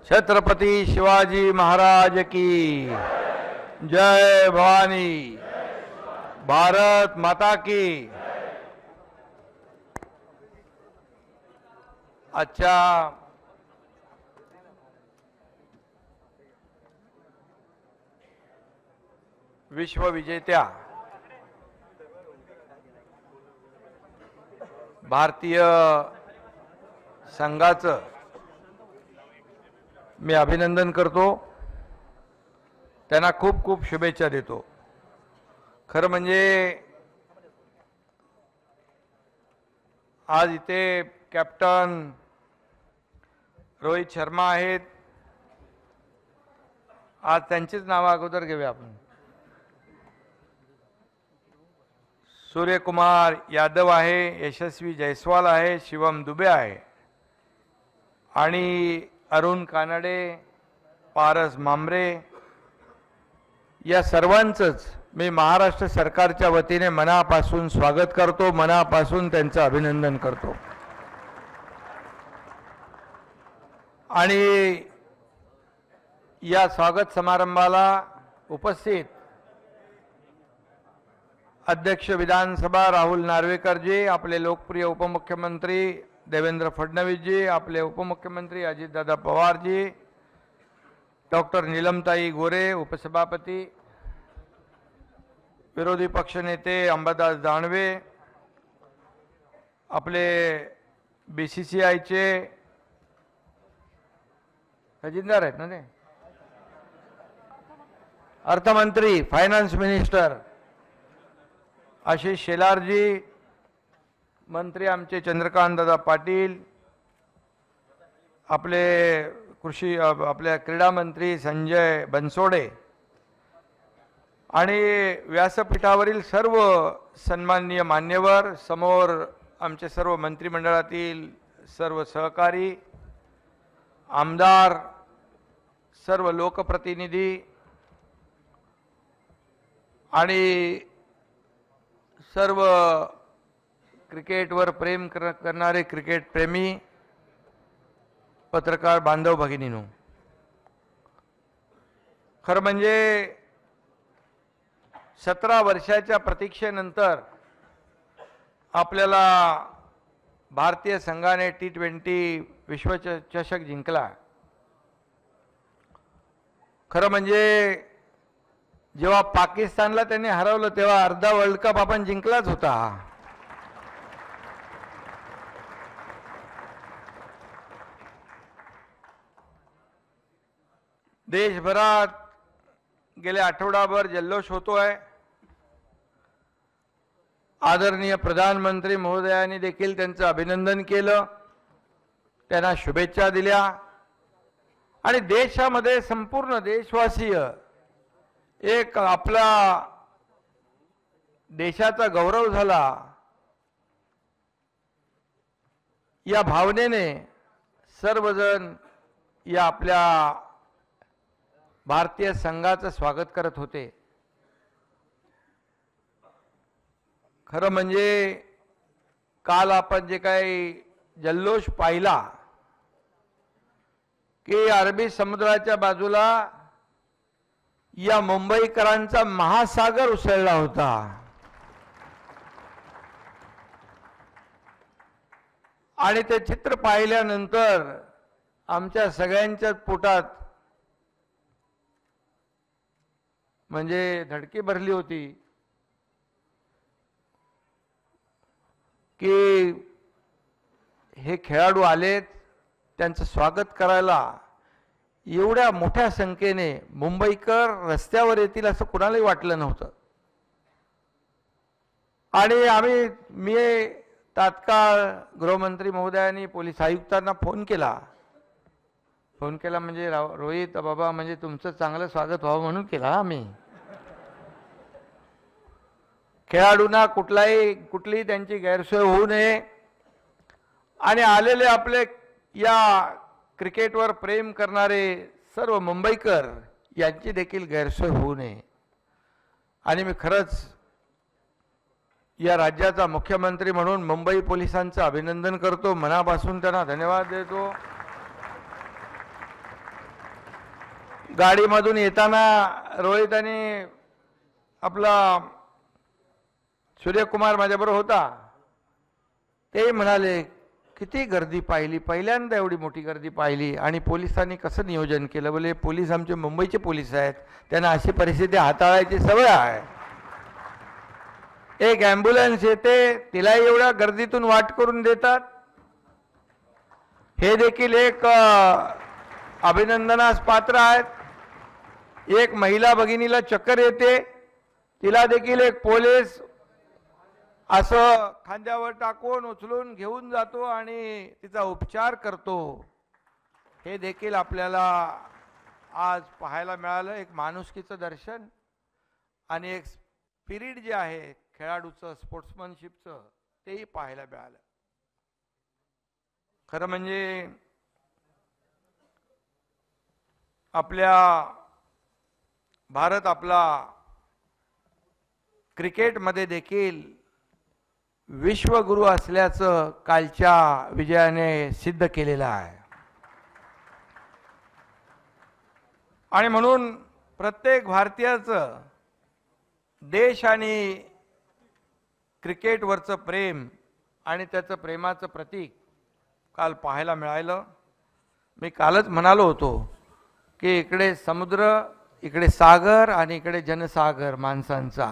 छत्रपति शिवाजी महाराज की जय। भवानी, भारत माता की। अच्छा, विश्व विजेत्या भारतीय संघाचं मी अभिनंदन करतो, त्यांना खूप खूप शुभेच्छा देतो। खरं म्हणजे आज इथे कॅप्टन रोहित शर्मा आहेत, आज त्यांचीच नावं अगोदर घेऊया आपण। सूर्यकुमार यादव आहे, यशस्वी जयस्वाल आहे, शिवम दुबे आहे आणि अरुण कानडे, पारस मांबरे, या सर्वांचंच मी महाराष्ट्र सरकारच्या वतीने मनापासून स्वागत करतो, मनापासून त्यांचं अभिनंदन करतो। आणि या स्वागत समारंभाला उपस्थित अध्यक्ष विधानसभा राहुल नार्वेकर जी, आपले लोकप्रिय उपमुख्यमंत्री देवेंद्र फडणवीस जी, आपले उपमुख्यमंत्री अजितदादा पवार जी, डॉक्टर नीलमताई गोरे उपसभापती, विरोधी पक्षनेते अंबादास दानवे, आपले बीसीसीआयचे खजिनदार आहेत ना ते, अर्थमंत्री फायनान्स मिनिस्टर आशिष शेलार जी, मंत्री आमचे चंद्रकांत दादा पाटील, आपले कृषी आपल्या क्रीडा मंत्री संजय बनसोडे आणि व्यासपीठावरील सर्व सन्माननीय मान्यवर, समोर आमचे सर्व मंत्रिमंडळातील सर्व सहकारी, आमदार, सर्व लोकप्रतिनिधी आणि सर्व क्रिकेटवर प्रेम करणारे क्रिकेट प्रेमी पत्रकार बांधव भगिनींनो, खरं म्हणजे 17 वर्षाच्या प्रतीक्षेनंतर आपल्याला भारतीय संघाने T20 विश्वचषक जिंकला। खरं म्हणजे जेव्हा पाकिस्तानला त्यांनी हरवलं तेव्हा अर्धा वर्ल्ड कप आपण जिंकलाच होता। देशभरात गेले आठवडाभर जल्लोष होतोय। आदरणीय प्रधानमंत्री महोदयांनी देखील त्यांचं अभिनंदन केलं, त्यांना शुभेच्छा दिल्या आणि देशामध्ये संपूर्ण देशवासीय एक आपला देशाचा गौरव झाला या भावनेने सर्वजण या आपल्या भारतीय संघाचं स्वागत करत होते। खरं म्हणजे काल आपण जे काही जल्लोष पाहिला की अरबी समुद्राच्या बाजूला या मुंबईकरांचा महासागर उसळला होता आणि ते चित्र पाहिल्यानंतर आमच्या सगळ्यांच्या पोटात म्हणजे धडकी भरली होती की हे खेळाडू आलेत, त्यांचं स्वागत करायला एवढ्या मोठ्या संख्येने मुंबईकर रस्त्यावर येतील असं कुणालाही वाटलं नव्हतं। आणि मी तात्काळ गृहमंत्री महोदयांनी पोलीस आयुक्तांना फोन केला म्हणजे रोहित बाबा म्हणजे तुमचं चांगलं स्वागत व्हावं म्हणून केला आम्ही। खेळाडूंना कुठलीही त्यांची गैरसोय होऊ नये आणि आलेले आपले या क्रिकेटवर प्रेम करणारे सर्व मुंबईकर यांची देखील गैरसोय होऊ नये। आणि मी खरंच या राज्याचा मुख्यमंत्री म्हणून मुंबई पोलिसांचं अभिनंदन करतो, मनापासून त्यांना धन्यवाद देतो। गाडीमधून येताना रोहित आणि आपला सूर्यकुमार माझ्याबरोबर होता, ते म्हणाले किती गर्दी पाहिली, पहिल्यांदा एवढी मोठी गर्दी पाहिली आणि पोलिसांनी कसं नियोजन केलं. बोले पोलीस आमचे मुंबईचे पोलीस आहेत, त्यांना अशी परिस्थिती हाताळायची सवय आहे. एक ॲम्ब्युलन्स येते, तिलाही एवढ्या गर्दीतून वाट करून देतात. हे देखील एक अभिनंदनास पात्र आहेत. एक महिला भगिनीला चक्कर येते, तिला देखील एक पोलीस असं खांद्यावर टाकून उचलून घेऊन जातो आणि तिचा उपचार करतो. हे देखील आपल्याला आज पाहायला मिळालं. एक माणुसकीचं दर्शन आणि एक स्पिरिट जे आहे खेळाडूचं, स्पोर्ट्समनशिपचं, तेही पाहायला मिळालं. खरं म्हणजे भारत आपला क्रिकेटमध्ये देखील विश्वगुरू असल्याचं कालच्या विजयाने सिद्ध केलेलं आहे. आणि म्हणून प्रत्येक भारतीयाचं देश आणि क्रिकेटवरचं प्रेम आणि त्याचं प्रेमाचं प्रतीक काल पाहायला मिळालं. मी कालच म्हणालो होतो की इकडे समुद्र, इकडे सागर आणि इकडे जनसागर माणसांचा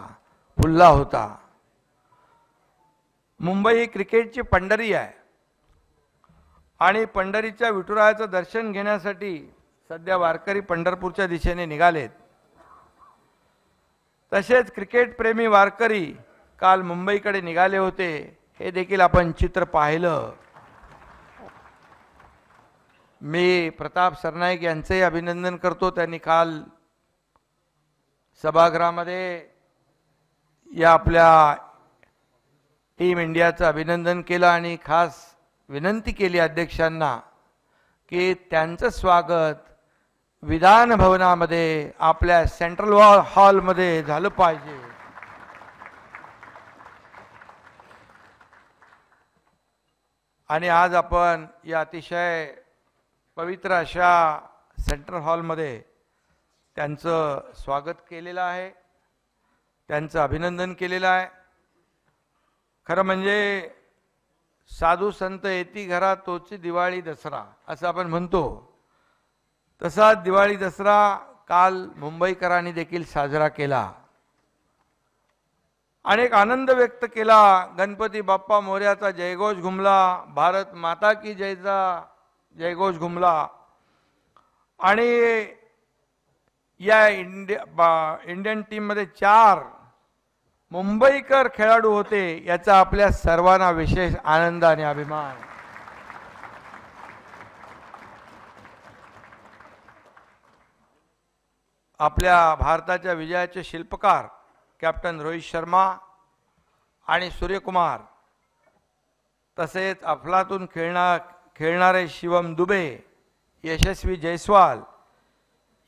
फुलला होता. मुंबई ही क्रिकेटची पंढरी आहे आणि पंढरीच्या विठुरायाचं दर्शन घेण्यासाठी सध्या वारकरी पंढरपूरच्या दिशेने निघालेत. तसेच क्रिकेट प्रेमी वारकरी काल मुंबईकडे निघाले होते. हे देखील आपण चित्र पाहिलं. मी प्रताप सरनाईक यांचेही अभिनंदन करतो. त्यांनी काल सभागृहामध्ये या आपल्या टीम इंडियाचं अभिनंदन केलं आणि खास विनंती केली अध्यक्षांना की त्यांचं स्वागत विधान भवनामध्ये आपल्या सेंट्रल हॉलमध्ये झालं पाहिजे. आणि आज आपण या अतिशय पवित्र अशा सेंट्रल हॉलमध्ये त्यांचं स्वागत केलेलं आहे, त्यांचं अभिनंदन केलेलं आहे. खरं म्हणजे साधू संत येती घरा तोची दिवाळी दसरा असं आपण म्हणतो. तसा दिवाळी दसरा काल मुंबईकरांनी देखील साजरा केला. अनेक आनंद व्यक्त केला. गणपती बाप्पा मोरयाचा जयघोष घुमला, भारत माता की जयचा जयघोष घुमला. आणि या इंडियन टीममध्ये 4 मुंबईकर खेळाडू होते, याचा आपल्या सर्वांना विशेष आनंद आणि अभिमान. आपल्या भारताच्या विजयाचे शिल्पकार कॅप्टन रोहित शर्मा आणि सूर्यकुमार, तसेच अफलातून खेळणारे शिवम दुबे, यशस्वी जयस्वाल,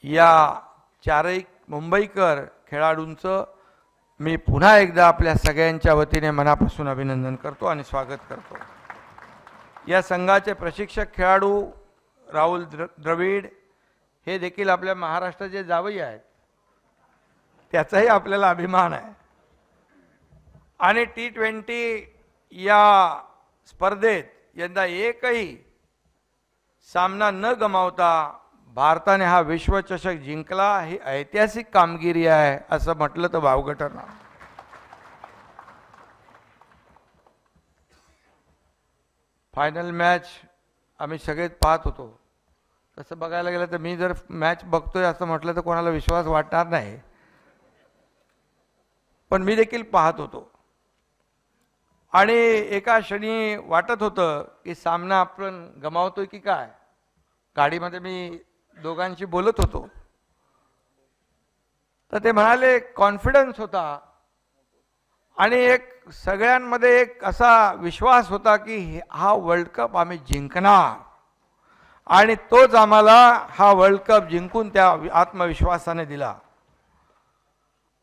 या 4 मुंबईकर खेळाडूंचं मी पुन्हा एकदा आपल्या सगळ्यांच्या वतीने मनापासून अभिनंदन करतो आणि स्वागत करतो. या संघाचे प्रशिक्षक खेळाडू राहुल द्रविड हे देखील आपल्या महाराष्ट्राचे जावई आहेत, त्याचाही आपल्याला अभिमान आहे. आणि T20 या स्पर्धेत यंदा एकही सामना न गमावता भारताने हा विश्वचषक जिंकला. ही ऐतिहासिक कामगिरी आहे असं म्हटलं तर वावगं ठरणार. फायनल मॅच आम्ही सगळेच पाहत होतो. तसं बघायला गेलं तर मी जर मॅच बघतोय असं म्हटलं तर कोणाला विश्वास वाटणार नाही, पण मी देखील पाहत होतो. आणि एका क्षणी वाटत होतं की सामना आपण गमावतोय की काय. गाडीमध्ये मी दोघांशी बोलत होतो तर ते म्हणाले कॉन्फिडन्स होता आणि एक सगळ्यांमध्ये एक असा विश्वास होता की हा वर्ल्ड कप आम्ही जिंकणार. आणि तोच आम्हाला हा वर्ल्ड कप जिंकून त्या आत्मविश्वासाने दिला.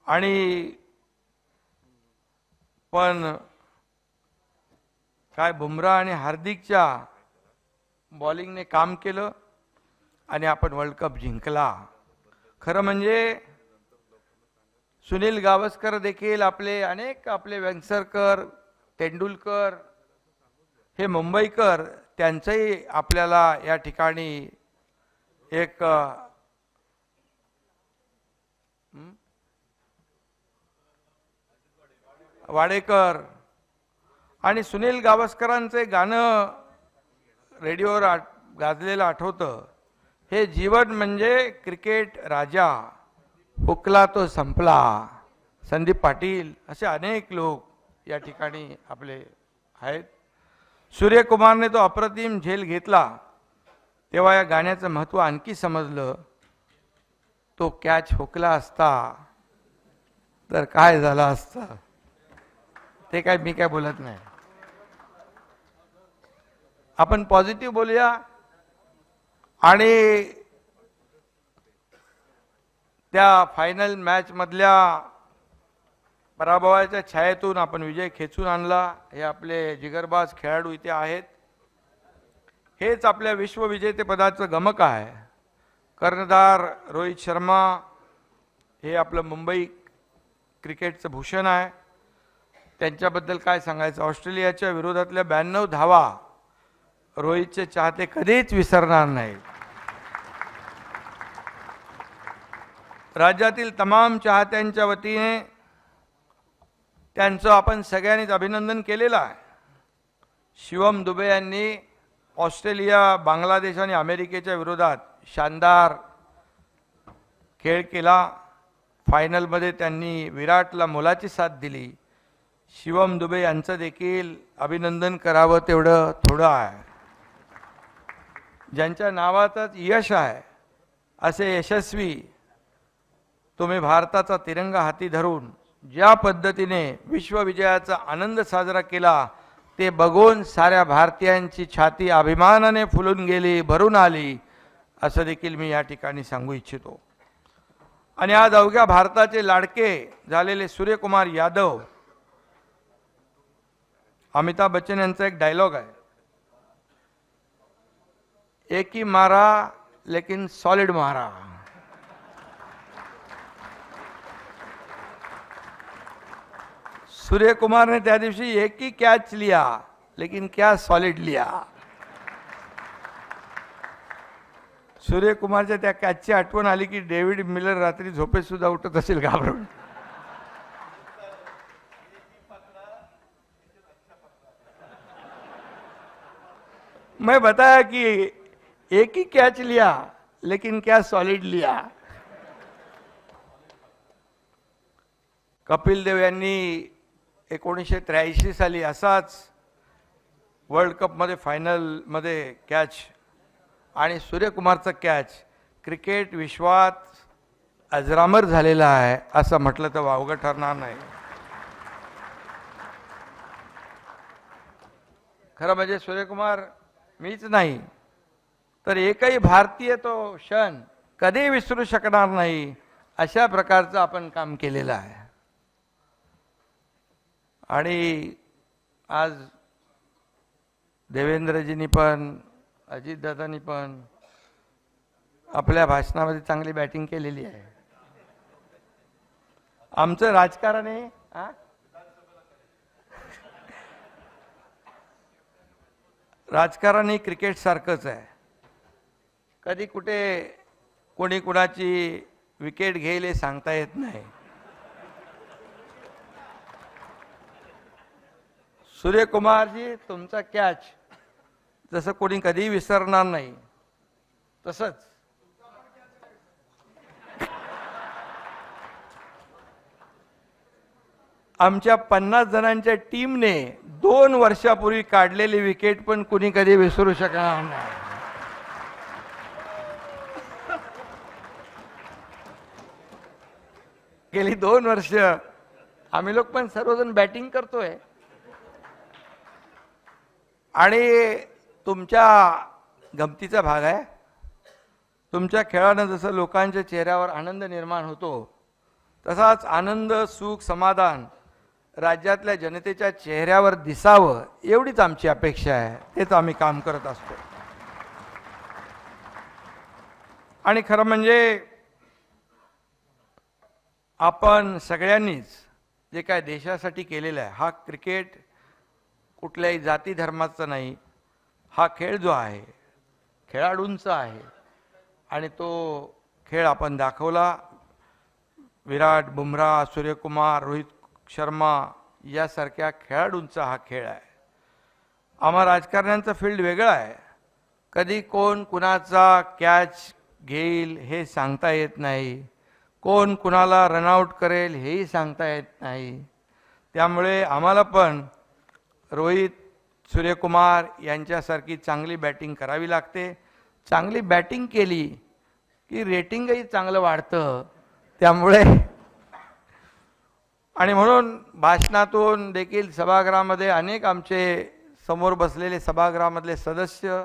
आणि पण काय बुमराह आणि हार्दिकच्या बॉलिंगने काम केलं आणि आपण वर्ल्ड कप जिंकला. खरं म्हणजे सुनील गावस्कर देखील आपले वेंगसरकर, तेंडुलकर हे मुंबईकर, त्यांचंही आपल्याला या ठिकाणी एक वाडेकर आणि सुनील गावस्करांचे गाणं रेडिओवर गाजलेलं आठवतं, हे जीवन म्हणजे क्रिकेट राजा, हुकला तो संपला. संदीप पाटील असे अनेक लोक या ठिकाणी आपले आहेत. सूर्यकुमारने तो अप्रतिम झेल घेतला तेव्हा या गाण्याचं महत्त्व आणखी समजलं. तो कॅच हुकला असता तर काय झालं असतं ते काय मी काय बोलत नाही. आपण पॉझिटिव्ह बोलूया आणि त्या फायनल मॅच मधल्या पराभवाच्या छायेतून आपण विजय खेचून आणला. हे आपले जिगरबाज खेळाडू इथे आहेत. हेच आपल्या विश्वविजेतेपदाचं गमक आहे. कर्णधार रोहित शर्मा हे आपलं मुंबई क्रिकेटचं भूषण आहे. त्यांच्याबद्दल काय सांगायचं. ऑस्ट्रेलियाच्या विरोधातल्या 92 धावा रोहितचे चाहते कधीच विसरणार नाहीत. राज्यातील तमाम चाहत्यांच्या वतीने त्यांचं आपण सगळ्यांनीच अभिनंदन केलेलं आहे. शिवम दुबे यांनी ऑस्ट्रेलिया, बांगलादेश आणि अमेरिकेच्या विरोधात शानदार खेळ केला. फायनलमध्ये त्यांनी विराटला मोलाची साथ दिली. शिवम दुबे यांचं देखील अभिनंदन करावं तेवढं थोडं आहे. ज्यांच्या नावातच यश आहे असे यशस्वी तुम्ही भारताचा तिरंगा हाती धरून ज्या पद्धतीने विश्वविजयाचा आनंद साजरा केला ते बघून साऱ्या भारतीयांची छाती अभिमानाने फुलून गेली, भरून आली असं देखील मी या ठिकाणी सांगू इच्छितो. आणि आज अवघ्या भारताचे लाडके झालेले सूर्यकुमार यादव, अमिताभ बच्चन यांचा एक डायलॉग आहे, एक ही मारा लेकिन सॉलिड मारा. सूर्यकुमार ने त्या दिवशी एक ही कैच लिया लेकिन क्या सॉलिड लिया. सूर्यकुमारच्या त्या कॅचची आठवण आली की डेव्हिड मिलर रात्री झोपेत सुद्धा उठत असेल घाबरून. मैं बताया कि एक ही कैच लिया लेकिन क्या सॉलिड लिया. कपिल देव यांनी 1983 साली असाच वर्ल्ड कप मध्ये फायनल मध्ये कॅच आणि सूर्यकुमारचा कॅच क्रिकेट विश्वात अजरामर झालेला आहे असं म्हटलं तर वावगं ठरणार नाही. खरं म्हणजे सूर्यकुमार मीच नाही तर एकही भारतीय तो क्षण कधी विसरू शकणार नाही अशा प्रकारचं आपण काम केलेलं आहे. आणि आज देवेंद्रजींनी पण अजितदादांनी पण आपल्या भाषणामध्ये चांगली बॅटिंग केलेली आहे. आमचं राजकारण आहे राजकारण ही क्रिकेट सारखंच आहे. कधी कुठे कोणी कुणाची विकेट घेईल हे सांगता येत नाही. सूर्यकुमारजी तुमचा कॅच जसं कोणी कधी विसरणार नाही तसंच आमच्या 50 जणांच्या टीमने 2 वर्षापूर्वी काढलेली विकेट पण कुणी कधी विसरू शकणार नाही. गेली 2 वर्ष आम्ही लोक पण सर्वजण बॅटिंग करतोय आणि तुमच्या गमतीचा भाग आहे. तुमच्या खेळानं जसं लोकांच्या चेहऱ्यावर आनंद निर्माण होतो तसाच आनंद, सुख, समाधान राज्यातल्या जनतेच्या चेहऱ्यावर दिसावं एवढीच आमची अपेक्षा आहे. तेच आम्ही काम करत असतो. आणि खरं म्हणजे आपण सगळ्यांनीच जे काय देशासाठी केलेलं आहे, हा क्रिकेट कुठल्याही जाती धर्माचा नाही, हा खेळ जो आहे खेळाडूंचा आहे आणि तो खेळ आपण दाखवला. विराट, बुमराह, सूर्यकुमार, रोहित शर्मा यासारख्या खेळाडूंचा हा खेळ आहे. आम्हा राजकारण्यांचा फील्ड वेगळा आहे. कधी कोण कुणाचा कॅच घेईल हे सांगता येत नाही, कोण कुणाला रनआउट करेल हेही सांगता येत नाही. त्यामुळे आम्हाला पण रोहित, सूर्यकुमार यांच्यासारखी चांगली बॅटिंग करावी लागते. चांगली बॅटिंग केली की रेटिंगही चांगलं वाढतं. त्यामुळे आणि म्हणून भाषणातून देखील सभागृहामध्ये अनेक आमचे समोर बसलेले सभागृहामधले सदस्य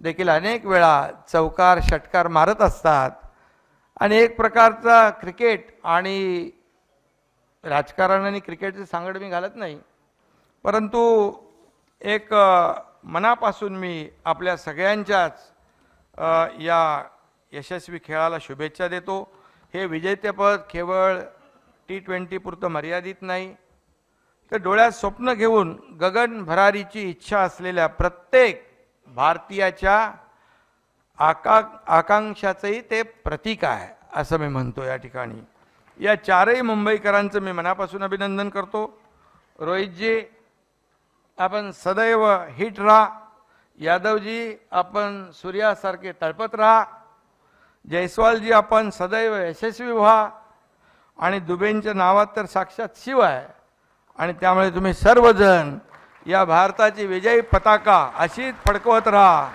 देखील अनेक वेळा चौकार षटकार मारत असतात आणि एक प्रकारचा क्रिकेट आणि राजकारण आणि क्रिकेटचे सांगड मी घालत नाही, परंतु एक मनापासून मी आपल्या सगळ्यांच्याच या यशस्वी खेळाला शुभेच्छा देतो. हे विजेतेपद केवळ T20 पुरतं मर्यादित नाही, तर डोळ्यात स्वप्न घेऊन गगन भरारीची इच्छा असलेल्या प्रत्येक भारतीयाच्या आकांक्षाचंही ते प्रतीक आहे असं मी म्हणतो. या ठिकाणी या चारही मुंबईकरांचं मी मनापासून अभिनंदन करतो. रोहितजी, आपण सदैव हिट राहा. यादवजी, आपण सूर्यासारखे तळपत राहा. जयस्वालजी, आपण सदैव यशस्वी व्हा. आणि दुबेंच्या नावात तर साक्षात शिव आहे आणि त्यामुळे तुम्ही सर्वजण या भारताची विजयी पताका अशीच फडकवत राहा.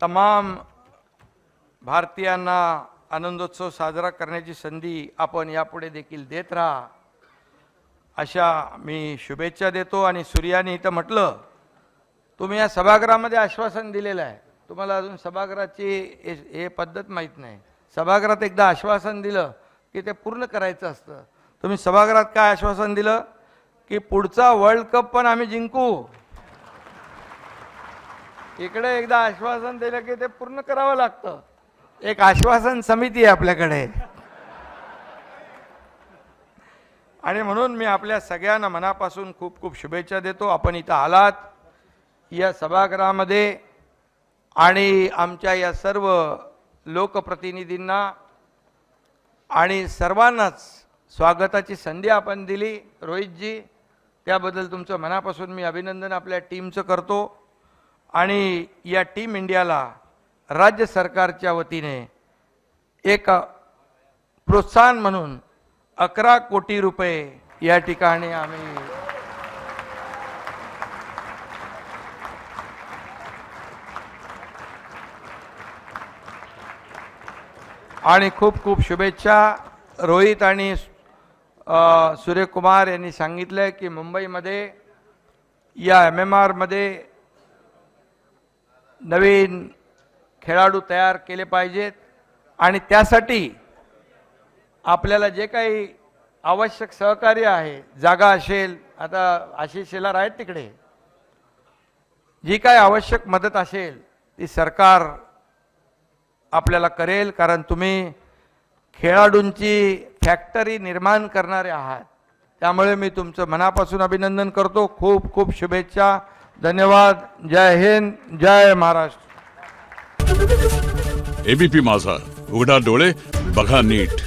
तमाम भारतीयांना आनंदोत्सव साजरा करण्याची संधी आपण यापुढे देखील देत राहा अशा मी शुभेच्छा देतो. आणि सूर्याने इथं म्हटलं, तुम्ही या सभागृहामध्ये आश्वासन दिलेलं आहे. तुम्हाला अजून सभागृहाची हे पद्धत माहीत नाही. सभागृहात एकदा आश्वासन दिलं की ते पूर्ण करायचं असतं. तुम्ही सभागृहात काय आश्वासन दिलं की पुढचा वर्ल्ड कप पण आम्ही जिंकू. इकडे एकदा आश्वासन दिलं की ते पूर्ण करावं लागतं. एक आश्वासन समिती आहे आपल्याकडे. आणि म्हणून मी आपल्या सगळ्यांना मनापासून खूप खूप शुभेच्छा देतो. आपण इथं आलात या सभागृहामध्ये आणि आमच्या या सर्व लोकप्रतिनिधींना आणि सर्वांनाच स्वागताची संधी आपण दिली. रोहितजी, त्याबद्दल तुमचं मनापासून मी अभिनंदन आपल्या टीमचं करतो. आणि या टीम इंडियाला राज्य सरकारच्या वतीने एक प्रोत्साहन म्हणून 11 कोटी रुपये या ठिकाणी आम्ही आणि खूप खूप शुभेच्छा. रोहित आणि सूर्यकुमार यांनी सांगितलं की मुंबईमध्ये या MMR मध्ये नवीन खेळाडू तयार केले पाहिजेत आणि त्यासाठी आपल्याला जे काही आवश्यक सहकार्य आहे, जागा असेल, आता आशिष शेलार आहेत तिकडे, जी काय आवश्यक मदत असेल ती सरकार आपल्याला करेल. कारण तुम्ही खेळाडूंची फॅक्टरी निर्माण करणारे आहात. त्यामुळे मी तुमचं मनापासून अभिनंदन करतो. खूप खूप शुभेच्छा. धन्यवाद. जय हिंद, जय महाराष्ट्र. ABP माझा, उघडा डोळे बघा नीट.